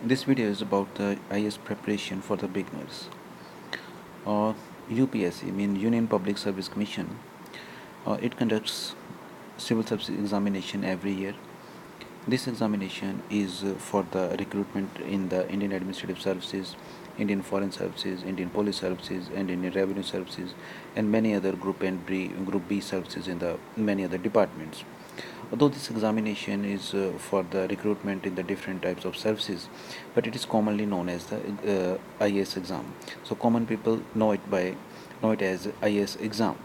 This video is about the IAS preparation for the beginners. UPSC, Union Public Service Commission. It conducts civil service examination every year. This examination is for the recruitment in the Indian Administrative Services, Indian Foreign Services, Indian Police Services, and Indian Revenue Services, and many other Group B services in the many other departments. Although this examination is for the recruitment in the different types of services, but it is commonly known as the IAS exam. So common people know it as IAS exam.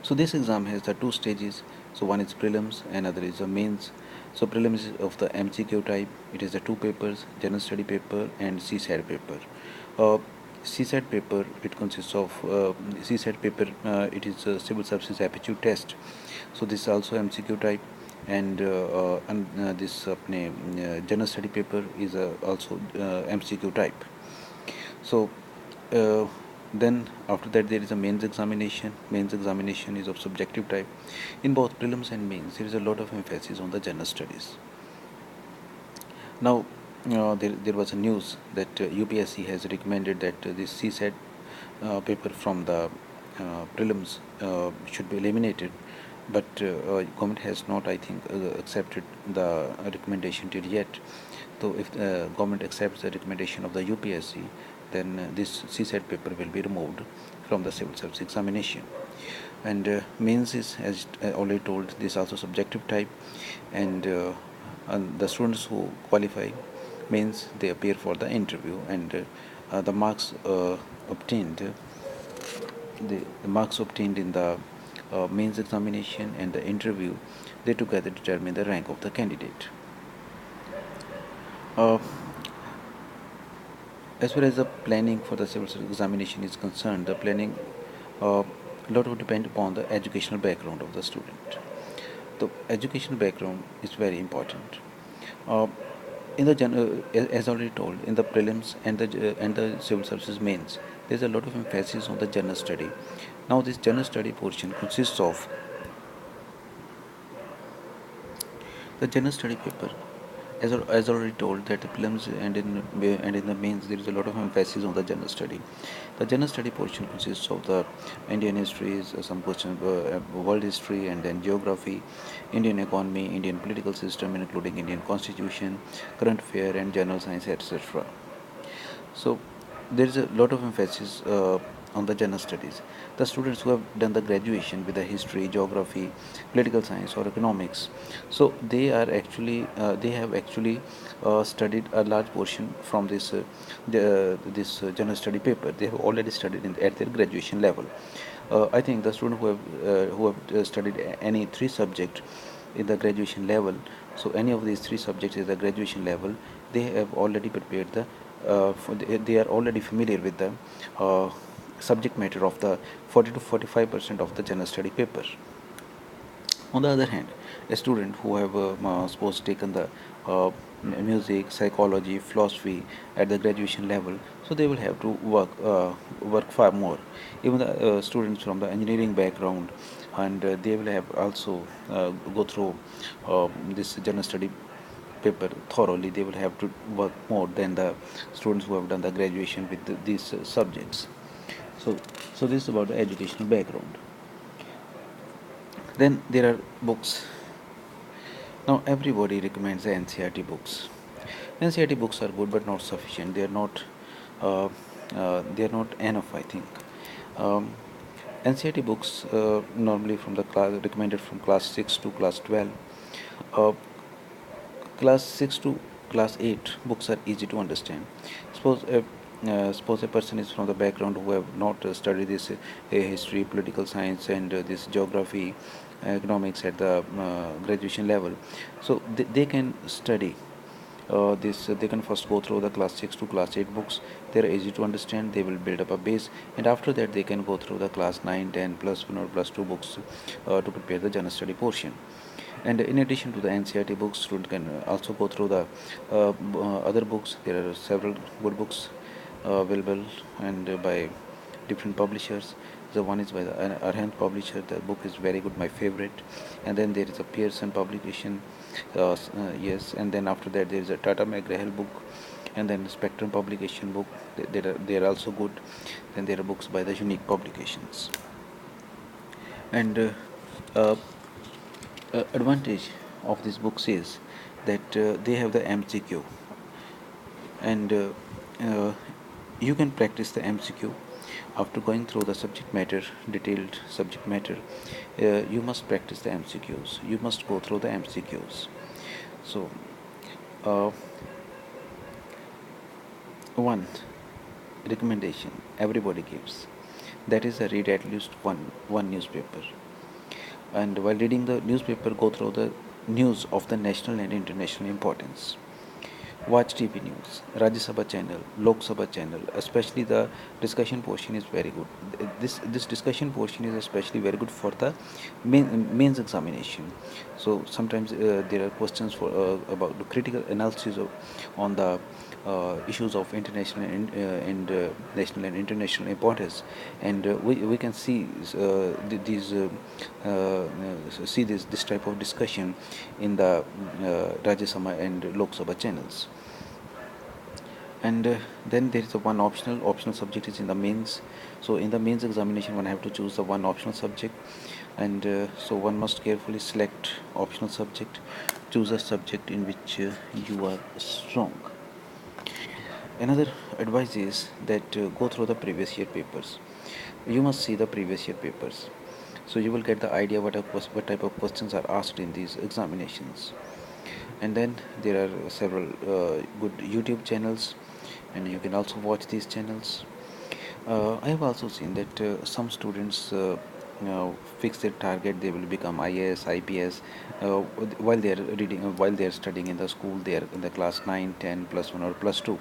So this exam has the two stages. So one is prelims, another is the mains. So prelims is of the MCQ type. It is the two papers: general study paper and CSAT paper. Uh, CSAT paper, it consists of CSAT paper. It is a civil services aptitude test. So this is also MCQ type, and this general study paper is also MCQ type. So uh, then after that there is a mains examination. Mains examination is of subjective type. In both prelims and mains there is a lot of emphasis on the general studies. Now there was a news that UPSC has recommended that this CSAT paper from the prelims should be eliminated, but government has not, I think, accepted the recommendation till yet. So if government accepts the recommendation of the UPSC, then this CSAT paper will be removed from the civil service examination. And mains is, as I already told, this also subjective type, and the students who qualify mains, they appear for the interview, and the marks obtained the marks obtained in the mains examination and the interview, they together determine the rank of the candidate. uh, as far as the planning for the civil service examination is concerned, the planning lot will depend upon the educational background of the student. The educational background is very important. uh, in the as already told, in the prelims and the civil services mains, there's a lot of emphasis on the general study. Now this general study portion consists of the general study paper. As already told, that the prelims and in the mains there is a lot of emphasis on the general study. The general study portion consists of the Indian history, some questions, world history, and then geography, Indian economy, Indian political system, including Indian constitution, current affair, and general science, etc. So there is a lot of emphasis on the general studies. The students who have done the graduation with the history, geography, political science, or economics, so they have actually studied a large portion from this general study paper. They have already studied at their graduation level. I think the students who have studied any three subjects in the graduation level, so any of these three subjects is the graduation level, they have already prepared they are already familiar with the subject matter of the 40 to 45% of the general study paper. On the other hand, a student who have suppose taken the music, psychology, philosophy at the graduation level, so they will have to work far more. Even the students from the engineering background, and they will have also go through this general study paper thoroughly. They will have to work more than the students who have done the graduation with these subjects. So, so this is about the educational background. Then there are books. Now everybody recommends the NCERT books. NCERT books are good but not sufficient. Uh, they are not enough, I think. Um, NCERT books normally from the class recommended from class 6 to class 12. Uh, Class 6 to class 8 books are easy to understand. Suppose a person is from the background who have not studied this history, political science, and this geography, economics at the graduation level. So they can study they can first go through the class 6 to class 8 books. They are easy to understand. They will build up a base, and after that they can go through the class 9, 10, plus 1 or plus 2 books to prepare the general study portion. And in addition to the NCERT books, student can also go through the other books. There are several good books available, and by different publishers. The one is by the Arhant publisher. The book is very good, my favorite. And then there is a Pearson publication. Yes, and then after that there is a Tata McGraw book, and then Spectrum publication book. They are also good. Then there are books by the Unique Publications. And uh, advantage of these books is that they have the MCQ, and uh, you can practice the MCQ after going through the subject matter, detailed subject matter. You must practice the MCQs. You must go through the MCQs. So, uh, one recommendation everybody gives, that is, read at least one newspaper. And while reading the newspaper, go through the news of the national and international importance. Watch TV news, Rajya Sabha channel, Lok Sabha channel. Especially the discussion portion is very good. This discussion portion is especially very good for the mains examination. So sometimes there are questions for about the critical analysis on the issues of international and national and international importance, and we can see these see this type of discussion in the Rajya Sabha and Lok Sabha channels. And then there is a one optional subject is in the mains. So in the mains examination one have to choose the one optional subject, and so one must carefully select optional subject, choose a subject in which you are strong. Another advice is that go through the previous year papers. You must see the previous year papers, so you will get the idea what type of questions are asked in these examinations. And then there are several good YouTube channels, and you can also watch these channels. I have also seen that some students fix their target, they will become IAS, IPS while they are reading, while they are studying in the school, they are in the class 9, 10, plus 1 or plus 2.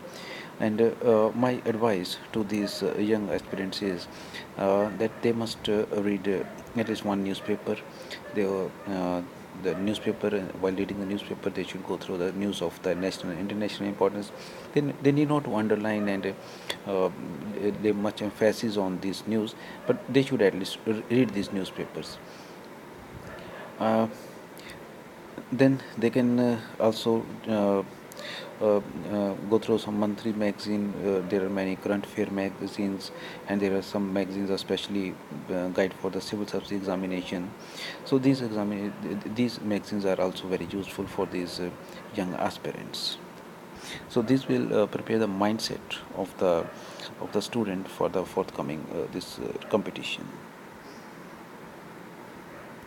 And my advice to these young aspirants is that they must read at least one newspaper. They the newspaper, while reading the newspaper they should go through the news of the national and international importance. They need not to underline and lay much emphasis on this news, but they should at least read these newspapers. uh, then they can also go through some monthly magazine. There are many current affair magazines, and there are some magazines especially guide for the civil service examination. So these magazines are also very useful for these young aspirants. So this will prepare the mindset of the student for the forthcoming this competition.